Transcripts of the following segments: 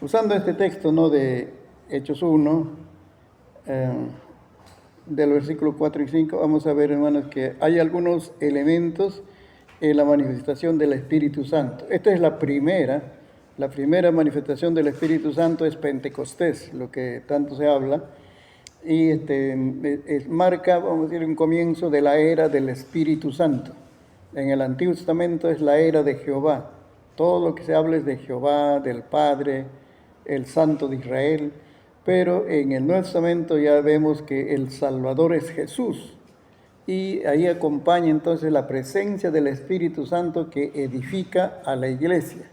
Usando este texto, ¿no?, de Hechos 1, del versículo 4 y 5, vamos a ver, hermanos, que hay algunos elementos en la manifestación del Espíritu Santo. Esta es la primera manifestación del Espíritu Santo es Pentecostés, lo que tanto se habla, y marca, vamos a decir, un comienzo de la era del Espíritu Santo. En el Antiguo Testamento es la era de Jehová. Todo lo que se habla es de Jehová, del Padre, el Santo de Israel, pero en el Nuevo Testamento ya vemos que el Salvador es Jesús, y ahí acompaña entonces la presencia del Espíritu Santo que edifica a la iglesia.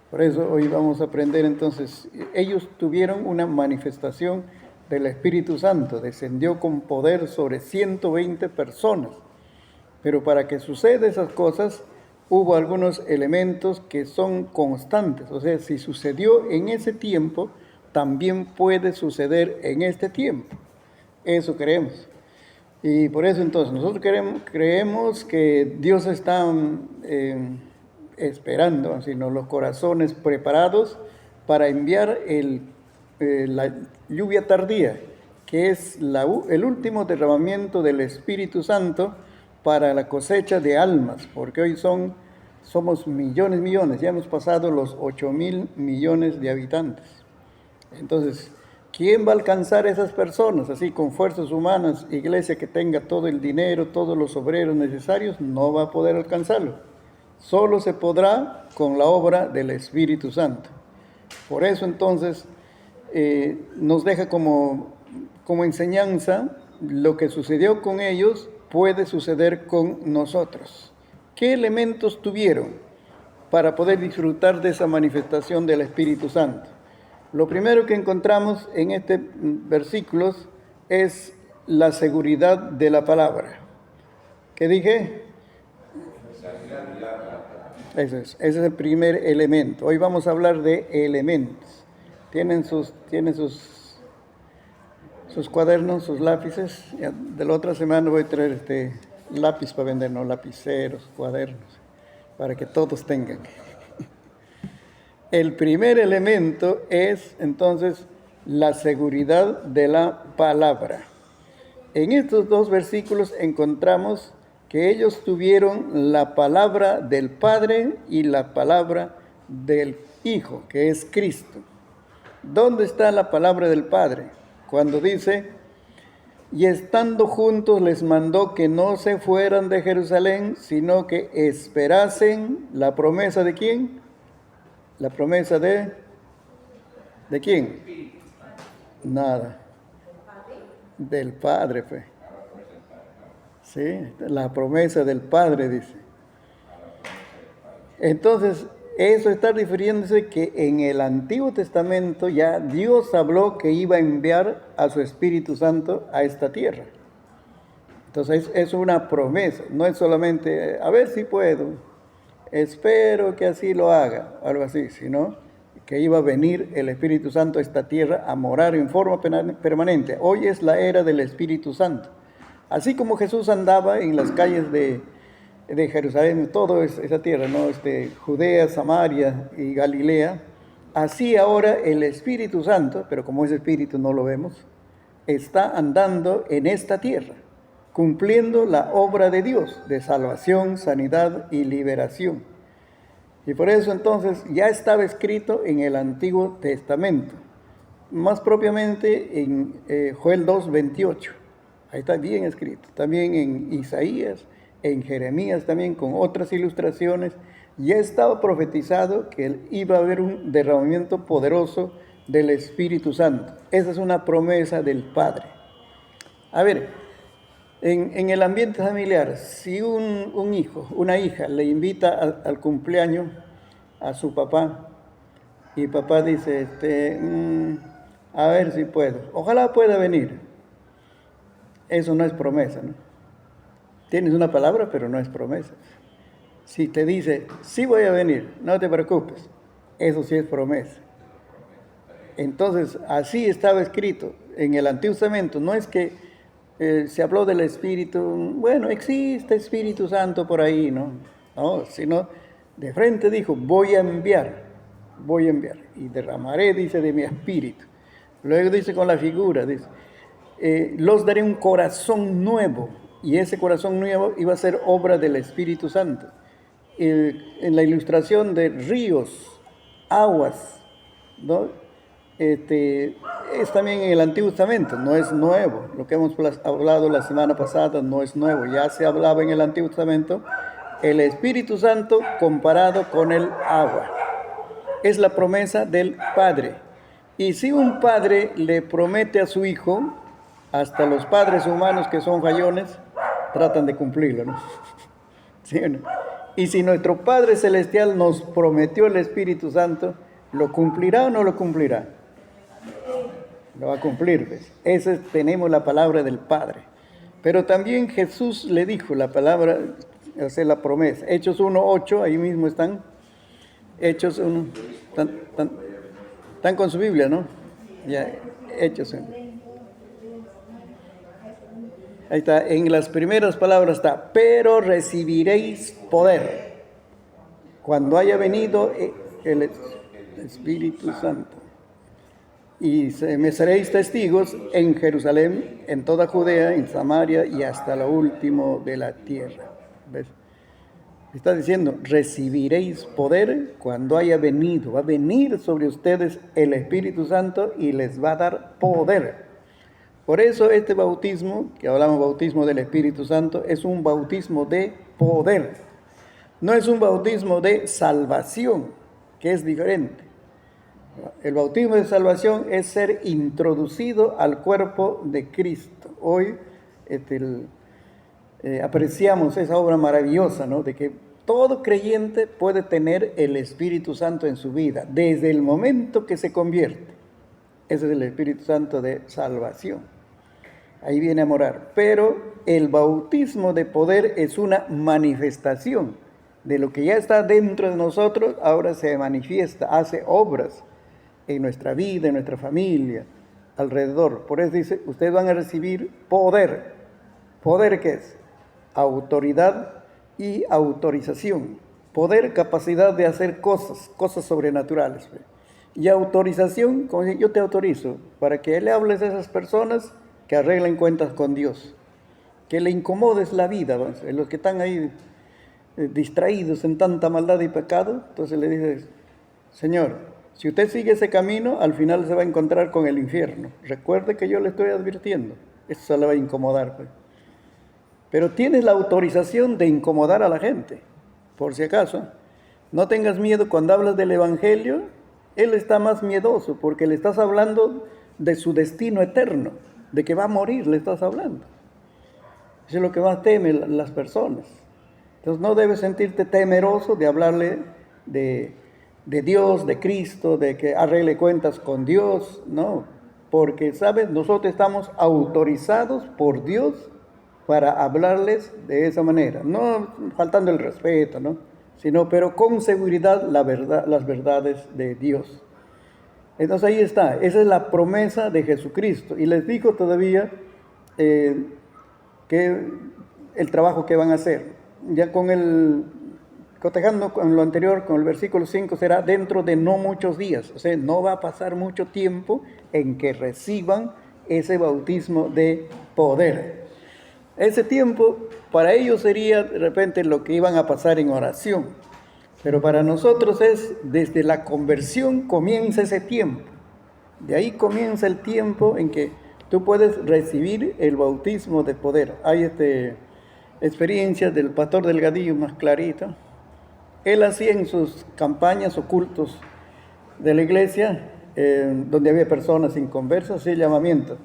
Por eso hoy vamos a aprender entonces, ellos tuvieron una manifestación del Espíritu Santo, descendió con poder sobre 120 personas, pero para que suceda esas cosas, hubo algunos elementos que son constantes, o sea, si sucedió en ese tiempo, también puede suceder en este tiempo. Eso creemos. Y por eso entonces nosotros creemos que Dios está esperando, sino los corazones preparados para enviar la lluvia tardía, que es el último derramamiento del Espíritu Santo para la cosecha de almas, porque hoy somos millones, ya hemos pasado los 8.000 millones de habitantes. Entonces, ¿quién va a alcanzar a esas personas? Así, con fuerzas humanas, iglesia que tenga todo el dinero, todos los obreros necesarios, no va a poder alcanzarlo. Solo se podrá con la obra del Espíritu Santo. Por eso, entonces, nos deja como enseñanza lo que sucedió con ellos puede suceder con nosotros. ¿Qué elementos tuvieron para poder disfrutar de esa manifestación del Espíritu Santo? Lo primero que encontramos en estos versículos es la seguridad de la palabra. ¿Qué dije? Ese es el primer elemento. Hoy vamos a hablar de elementos. ¿Tienen sus cuadernos, sus lápices? Ya, de la otra semana voy a traer lápiz para vender, no lapiceros, cuadernos, para que todos tengan. El primer elemento es entonces la seguridad de la palabra. En estos dos versículos encontramos que ellos tuvieron la palabra del Padre y la palabra del Hijo, que es Cristo. ¿Dónde está la palabra del Padre? Cuando dice, y estando juntos les mandó que no se fueran de Jerusalén, sino que esperasen la promesa ¿de quién? La promesa ¿de quién? Nada. Del Padre, pues. Sí, la promesa del Padre, dice. Entonces, eso está refiriéndose que en el Antiguo Testamento ya Dios habló que iba a enviar a su Espíritu Santo a esta tierra. Entonces, es una promesa, no es solamente, a ver si puedo, espero que así lo haga, algo así, sino que iba a venir el Espíritu Santo a esta tierra a morar en forma permanente. Hoy es la era del Espíritu Santo. Así como Jesús andaba en las calles de Jerusalén, toda esa tierra, ¿no? Judea, Samaria y Galilea, así ahora el Espíritu Santo, pero como ese Espíritu no lo vemos, está andando en esta tierra, cumpliendo la obra de Dios, de salvación, sanidad y liberación. Y por eso entonces ya estaba escrito en el Antiguo Testamento, más propiamente en Joel 2:28. Ahí está bien escrito. También en Isaías, en Jeremías también, con otras ilustraciones, ya estaba profetizado que iba a haber un derramamiento poderoso del Espíritu Santo. Esa es una promesa del Padre. A ver, en el ambiente familiar, si un hijo, una hija, le invita al cumpleaños a su papá, y papá dice, a ver si puedo, ojalá pueda venir. Eso no es promesa, ¿no? Tienes una palabra, pero no es promesa. Si te dice, sí voy a venir, no te preocupes, eso sí es promesa. Entonces, así estaba escrito en el Antiguo Testamento. No es que se habló del Espíritu, bueno, existe Espíritu Santo por ahí, ¿no? No, sino de frente dijo, voy a enviar. voy a enviar. Y derramaré, dice, de mi espíritu. Luego dice con la figura, dice, los daré un corazón nuevo. Y ese corazón nuevo iba a ser obra del Espíritu Santo. En la ilustración de ríos, aguas, ¿no? Es también en el Antiguo Testamento, no es nuevo. Lo que hemos hablado la semana pasada no es nuevo. Ya se hablaba en el Antiguo Testamento el Espíritu Santo comparado con el agua. Es la promesa del Padre. Y si un padre le promete a su hijo, hasta los padres humanos que son fallones, tratan de cumplirlo, ¿no? ¿Sí o no? Y si nuestro Padre Celestial nos prometió el Espíritu Santo, ¿lo cumplirá o no lo cumplirá? Lo va a cumplir, ¿ves? Esa tenemos la palabra del Padre. Pero también Jesús le dijo la palabra, o sea, la promesa. Hechos 1:8, ahí mismo están. Hechos 1, están con su Biblia, ¿no? Ya, Hechos 1. Ahí está, en las primeras palabras está, pero recibiréis poder cuando haya venido el Espíritu Santo. Y me seréis testigos en Jerusalén, en toda Judea, en Samaria y hasta lo último de la tierra. ¿Ves? Está diciendo, recibiréis poder cuando haya venido. Va a venir sobre ustedes el Espíritu Santo y les va a dar poder. Por eso este bautismo, que hablamos bautismo del Espíritu Santo, es un bautismo de poder. No es un bautismo de salvación, que es diferente. El bautismo de salvación es ser introducido al cuerpo de Cristo. Hoy apreciamos esa obra maravillosa, ¿no? De que todo creyente puede tener el Espíritu Santo en su vida, desde el momento que se convierte. Ese es el Espíritu Santo de salvación. Ahí viene a morar. Pero el bautismo de poder es una manifestación de lo que ya está dentro de nosotros, ahora se manifiesta, hace obras en nuestra vida, en nuestra familia, alrededor. Por eso dice, ustedes van a recibir poder. ¿Poder qué es? Autoridad y autorización. Poder, capacidad de hacer cosas sobrenaturales. Y autorización, como yo te autorizo, para que le hables a esas personas que arreglen cuentas con Dios. Que le incomodes la vida, ¿no? Los que están ahí distraídos en tanta maldad y pecado, entonces le dices, Señor, si usted sigue ese camino, al final se va a encontrar con el infierno. Recuerde que yo le estoy advirtiendo. Eso se le va a incomodar, pues. Pero tienes la autorización de incomodar a la gente, por si acaso. No tengas miedo cuando hablas del Evangelio. Él está más miedoso porque le estás hablando de su destino eterno, de que va a morir, le estás hablando. Eso es lo que más temen las personas. Entonces no debes sentirte temeroso de hablarle de Dios, de Cristo, de que arregle cuentas con Dios, no. Porque, ¿sabes? Nosotros estamos autorizados por Dios para hablarles de esa manera. No faltando el respeto, ¿no? Sino, pero con seguridad la verdad, las verdades de Dios. Entonces ahí está, esa es la promesa de Jesucristo. Y les digo todavía que el trabajo que van a hacer. Ya cotejando con lo anterior, con el versículo 5, será dentro de no muchos días. O sea, no va a pasar mucho tiempo en que reciban ese bautismo de poder. Ese tiempo para ellos sería de repente lo que iban a pasar en oración. Pero para nosotros es desde la conversión comienza ese tiempo. De ahí comienza el tiempo en que tú puedes recibir el bautismo de poder. Hay experiencias del pastor Delgadillo más clarito. Él hacía en sus campañas o cultos de la iglesia, donde había personas inconversas, hacía llamamiento.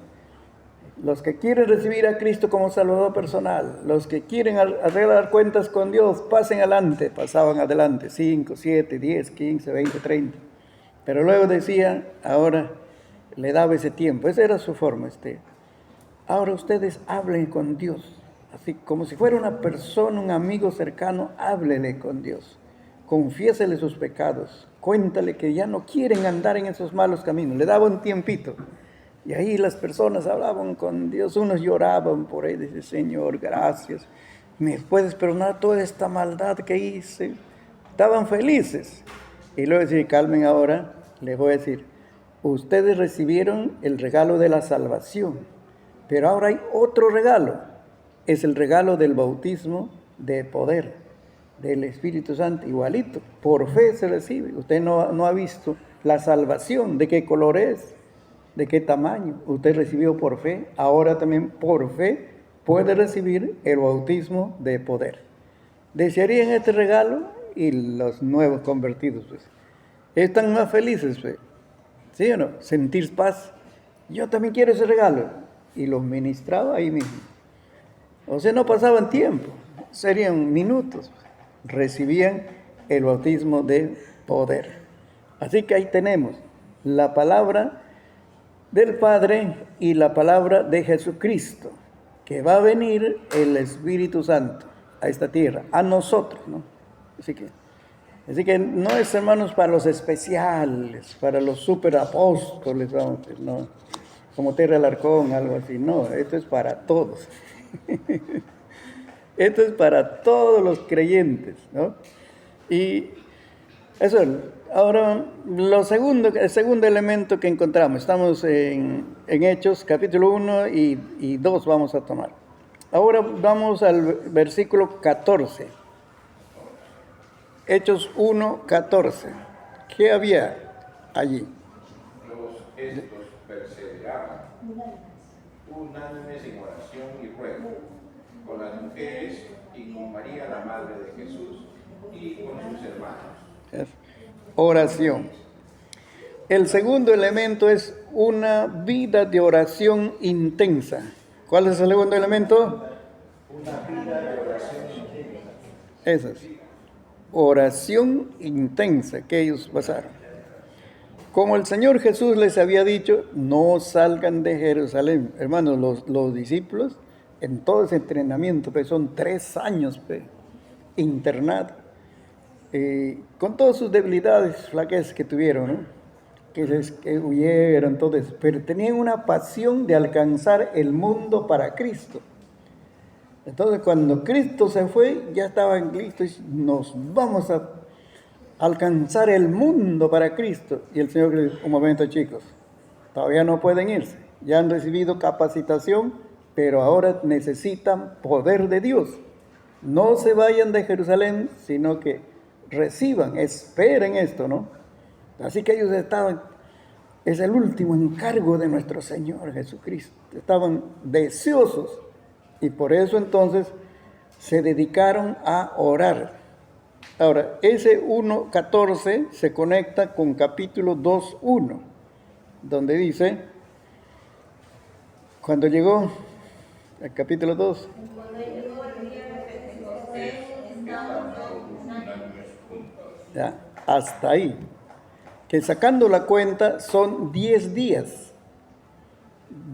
Los que quieren recibir a Cristo como Salvador personal, los que quieren arreglar cuentas con Dios, pasen adelante. Pasaban adelante, 5, 7, 10, 15, 20, 30. Pero luego decía, ahora le daba ese tiempo. Esa era su forma. Ahora ustedes hablen con Dios. Así como si fuera una persona, un amigo cercano, háblele con Dios. Confiésele sus pecados. Cuéntale que ya no quieren andar en esos malos caminos. Le daba un tiempito. Y ahí las personas hablaban con Dios, unos lloraban por él, dice, Señor, gracias, me puedes perdonar toda esta maldad que hice. Estaban felices. Y luego decir, calmen ahora, les voy a decir, ustedes recibieron el regalo de la salvación, pero ahora hay otro regalo, es el regalo del bautismo de poder, del Espíritu Santo, igualito, por fe se recibe. Usted no ha visto la salvación, de qué color es, de qué tamaño, usted recibió por fe, ahora también por fe puede recibir el bautismo de poder. ¿Desearían este regalo? Y los nuevos convertidos, pues, están más felices, pues. ¿Sí o no? Sentir paz. Yo también quiero ese regalo. Y los ministraba ahí mismo. O sea, no pasaban tiempo, serían minutos. Recibían el bautismo de poder. Así que ahí tenemos la palabra del Padre y la palabra de Jesucristo, que va a venir el Espíritu Santo a esta tierra, a nosotros, ¿no? Así que no es, hermanos, para los especiales, para los superapóstoles, vamos a decir, no, como Terra Alarcón, algo así, no, esto es para todos. Esto es para todos los creyentes, ¿no? Y eso, ahora, el segundo elemento que encontramos, estamos en Hechos, capítulo 1 y 2 vamos a tomar. Ahora vamos al versículo 14. Hechos 1, 14. ¿Qué había allí? Estos perseveraban unánimes en oración y ruego, con las mujeres y con María, la madre de Jesús, y con sus hermanos. Oración. El segundo elemento es una vida de oración intensa. ¿Cuál es el segundo elemento? Una vida de oración intensa. Eso es. Oración intensa que ellos pasaron. Como el Señor Jesús les había dicho, no salgan de Jerusalén. Hermanos, los discípulos, en todo ese entrenamiento, pues son 3 años internados, con todas sus debilidades, flaquezas que tuvieron, ¿no? Que huyeron, todo eso, pero tenían una pasión de alcanzar el mundo para Cristo. Entonces, cuando Cristo se fue, ya estaban listos, nos vamos a alcanzar el mundo para Cristo. Y el Señor dijo, un momento, chicos, todavía no pueden irse, ya han recibido capacitación, pero ahora necesitan poder de Dios. No se vayan de Jerusalén, sino que reciban, esperen esto, ¿no? Así que ellos estaban, es el último encargo de nuestro Señor Jesucristo. Estaban deseosos y por eso entonces se dedicaron a orar. Ahora, ese 1:14 se conecta con capítulo 2:1, donde dice, cuando llegó el capítulo 2, ya, hasta ahí, que sacando la cuenta son 10 días,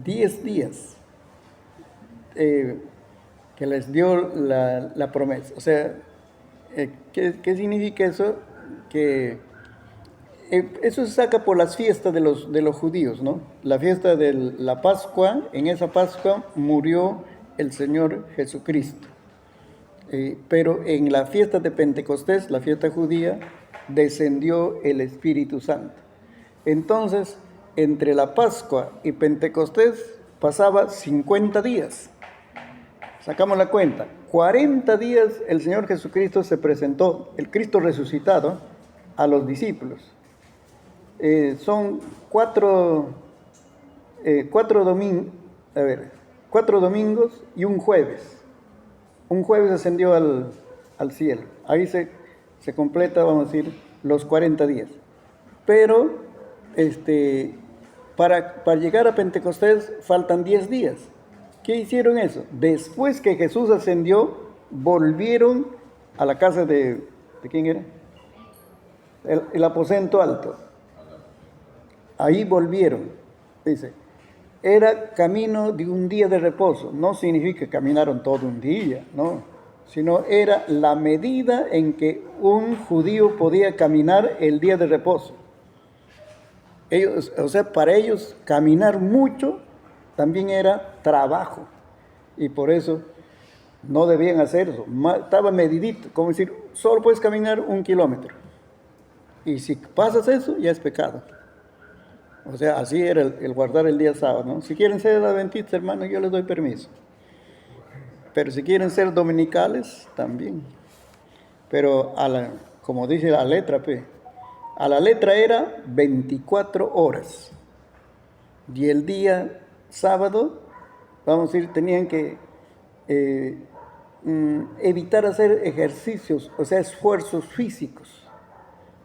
10 días que les dio la promesa. O sea, ¿qué significa eso? Que eso se saca por las fiestas de los judíos, ¿no? La fiesta de la Pascua, en esa Pascua murió el Señor Jesucristo. Pero en la fiesta de Pentecostés, la fiesta judía, descendió el Espíritu Santo. Entonces, entre la Pascua y Pentecostés pasaba 50 días. Sacamos la cuenta. 40 días el Señor Jesucristo se presentó, el Cristo resucitado, a los discípulos. Son 4 domingos y un jueves. Un jueves ascendió al cielo. Ahí se completa, vamos a decir, los 40 días. Pero para llegar a Pentecostés faltan 10 días. ¿Qué hicieron eso? Después que Jesús ascendió, volvieron a la casa ¿de quién era? El aposento alto. Ahí volvieron. Dice, era camino de un día de reposo. No significa que caminaron todo un día, no. Sino era la medida en que un judío podía caminar el día de reposo. Ellos, o sea, para ellos caminar mucho también era trabajo. Y por eso no debían hacer eso. Estaba medidito, como decir, solo puedes caminar 1 kilómetro. Y si pasas eso, ya es pecado. O sea, así era el guardar el día sábado, ¿no? Si quieren ser adventistas, hermanos, yo les doy permiso. Pero si quieren ser dominicales, también. Pero como dice la letra, a la letra era 24 horas. Y el día sábado, vamos a decir, tenían que evitar hacer ejercicios, o sea, esfuerzos físicos.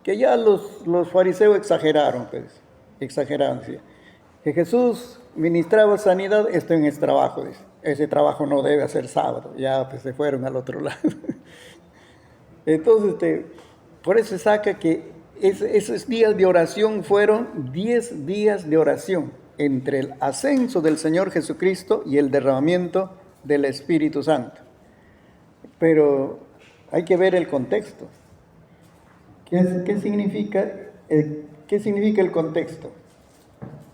Que ya los fariseos exageraron, sí. Que Jesús ministraba sanidad, esto en ese trabajo, dice. Ese trabajo no debe hacer sábado, ya pues se fueron al otro lado. Entonces, por eso se saca que esos días de oración fueron 10 días de oración entre el ascenso del Señor Jesucristo y el derramamiento del Espíritu Santo. Pero hay que ver el contexto. ¿Qué significa el contexto?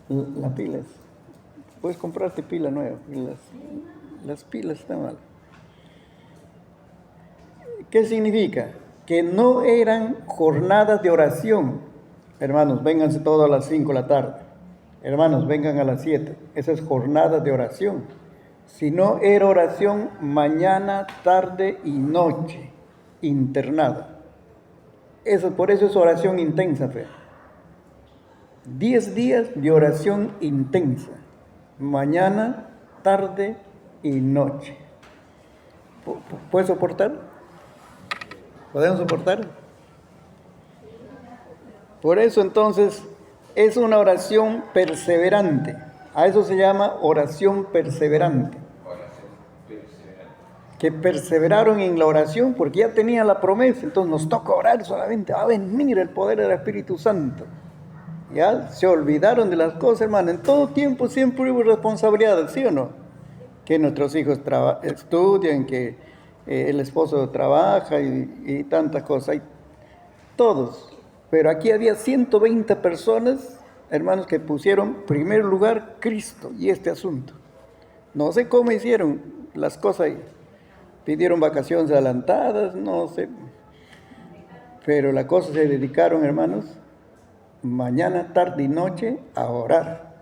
Las pilas. Puedes comprarte pila nueva. Las pilas están mal. ¿Qué significa? Que no eran jornadas de oración. Hermanos, vénganse todos a las 5 de la tarde. Hermanos, vengan a las 7. Esa es jornada de oración. Sino era oración mañana, tarde y noche, internada. Por eso es oración intensa, 10 días de oración intensa, mañana, tarde y noche. ¿Puedes soportar? ¿Podemos soportar? Por eso entonces es una oración perseverante. A eso se llama oración perseverante. Que perseveraron en la oración porque ya tenían la promesa, entonces nos toca orar solamente, va a venir el poder del Espíritu Santo. Ya se olvidaron de las cosas, hermano. En todo tiempo siempre hubo responsabilidad, ¿sí o no? Que nuestros hijos estudian, que el esposo trabaja y tantas cosas, todos. Pero aquí había 120 personas, hermanos, que pusieron en primer lugar Cristo y este asunto. No sé cómo hicieron las cosas ahí. Pidieron vacaciones adelantadas, no sé. Pero la cosa se dedicaron, hermanos, mañana, tarde y noche a orar.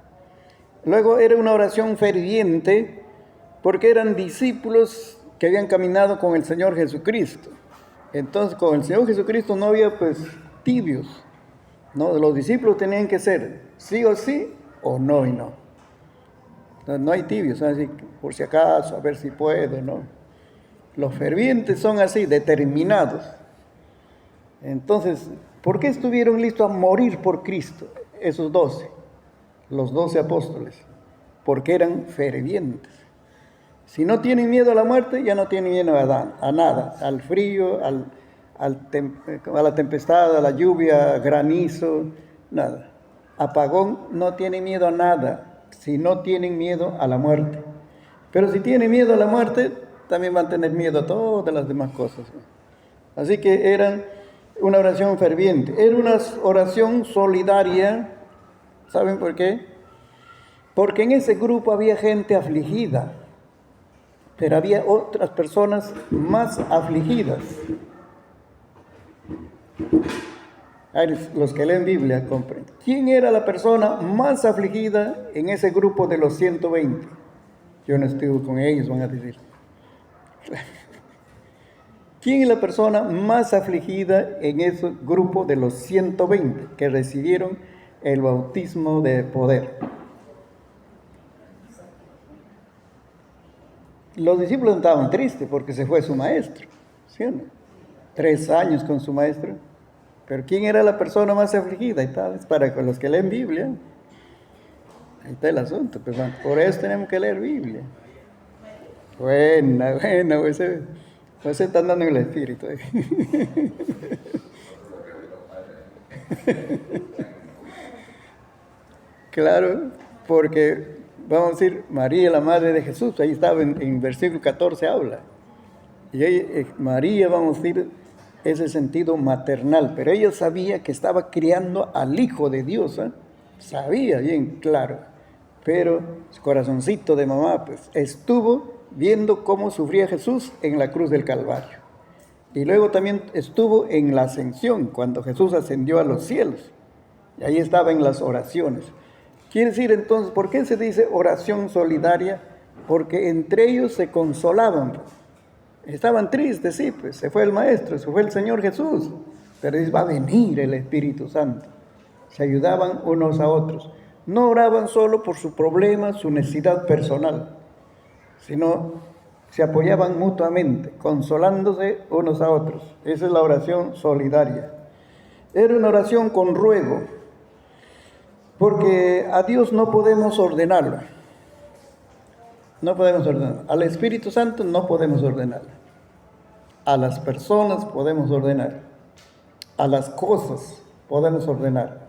Luego era una oración ferviente porque eran discípulos que habían caminado con el Señor Jesucristo. Entonces con el Señor Jesucristo no había tibios, ¿no? Los discípulos tenían que ser sí o sí o no y no. Entonces, no hay tibios, así por si acaso, a ver si puedo, ¿no? Los fervientes son así, determinados. Entonces, ¿por qué estuvieron listos a morir por Cristo esos 12? Los 12 apóstoles. Porque eran fervientes. Si no tienen miedo a la muerte, ya no tienen miedo a nada. Al frío, a la tempestad, a la lluvia, granizo, nada. Apagón, no tienen miedo a nada. Si no tienen miedo a la muerte. Pero si tienen miedo a la muerte, también van a tener miedo a todas las demás cosas. Así que eran una oración ferviente. Era una oración solidaria. ¿Saben por qué? Porque en ese grupo había gente afligida, pero había otras personas más afligidas. Los que leen Biblia comprenden. ¿Quién era la persona más afligida en ese grupo de los 120? Yo no estuve con ellos, van a decir. ¿Quién es la persona más afligida en ese grupo de los 120 que recibieron el bautismo de poder? Los discípulos estaban tristes porque se fue su maestro, ¿sí o no? 3 años con su maestro. Pero ¿quién era la persona más afligida? Y tal, es para los que leen Biblia. Ahí está el asunto, pues, por eso tenemos que leer Biblia. Buena, pues se están dando en el espíritu. Claro, porque vamos a decir, María, la madre de Jesús, ahí estaba en versículo 14 habla. Y María, vamos a decir, es el sentido maternal, pero ella sabía que estaba criando al Hijo de Dios, ¿eh? Sabía bien claro, pero su corazoncito de mamá pues estuvo viendo cómo sufría Jesús en la cruz del Calvario. Y luego también estuvo en la ascensión, cuando Jesús ascendió a los cielos. Y ahí estaba en las oraciones. Quiere decir entonces, ¿por qué se dice oración solidaria? Porque entre ellos se consolaban. Estaban tristes, sí, pues se fue el Maestro, se fue el Señor Jesús. Pero dice, va a venir el Espíritu Santo. Se ayudaban unos a otros. No oraban solo por su problema, su necesidad personal, sino se apoyaban mutuamente, consolándose unos a otros. Esa es la oración solidaria. Era una oración con ruego, porque a Dios no podemos ordenarlo. No podemos ordenarlo. Al Espíritu Santo no podemos ordenarlo. A las personas podemos ordenar. A las cosas podemos ordenar.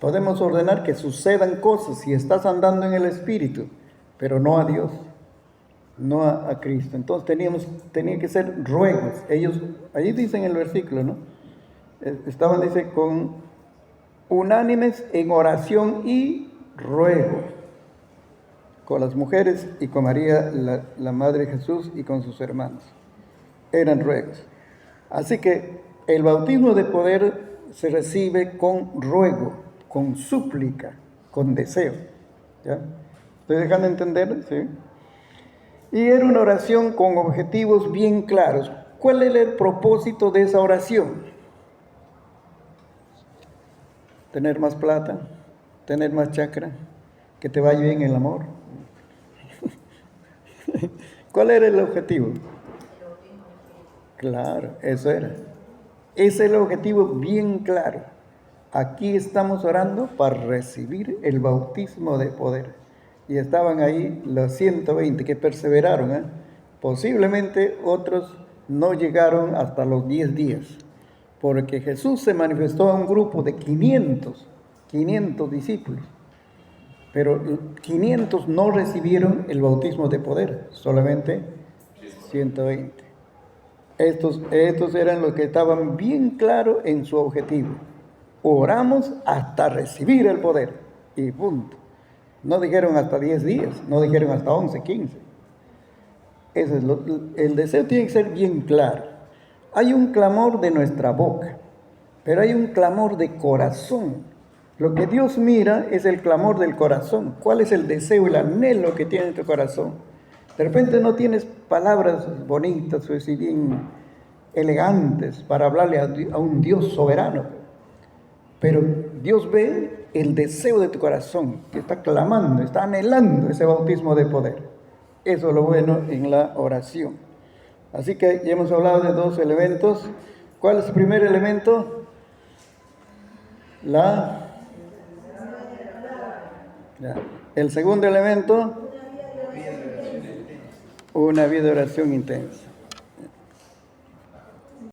Podemos ordenar que sucedan cosas si estás andando en el Espíritu, pero no a Dios, no a Cristo. Entonces tenía que ser ruegos. Ellos, allí dicen en el versículo, ¿no? Estaban, dice, con unánimes en oración y ruego, con las mujeres y con María, la Madre de Jesús, y con sus hermanos. Eran ruegos. Así que el bautismo de poder se recibe con ruego, con súplica, con deseo. ¿Ya? ¿Estoy dejando entender? Sí. Y era una oración con objetivos bien claros. ¿Cuál era el propósito de esa oración? Tener más plata, tener más chakra, que te vaya bien el amor. ¿Cuál era el objetivo? Claro, eso era. Ese es el objetivo bien claro. Aquí estamos orando para recibir el bautismo de poder. Y estaban ahí los 120 que perseveraron, ¿eh? Posiblemente otros no llegaron hasta los 10 días, porque Jesús se manifestó a un grupo de 500 discípulos, pero 500 no recibieron el bautismo de poder, solamente 120. Estos eran los que estaban bien claros en su objetivo. Oramos hasta recibir el poder, y punto. No dijeron hasta 10 días, no dijeron hasta 11, 15. Eso es el deseo tiene que ser bien claro. Hay un clamor de nuestra boca, pero hay un clamor de corazón. Lo que Dios mira es el clamor del corazón. ¿Cuál es el deseo, el anhelo que tiene tu corazón? De repente no tienes palabras bonitas o así bien elegantes para hablarle a un Dios soberano, pero Dios ve el deseo de tu corazón, que está clamando, está anhelando ese bautismo de poder. Eso es lo bueno en la oración. Así que ya hemos hablado de dos elementos. ¿Cuál es el primer elemento? El segundo elemento, una vida de oración intensa.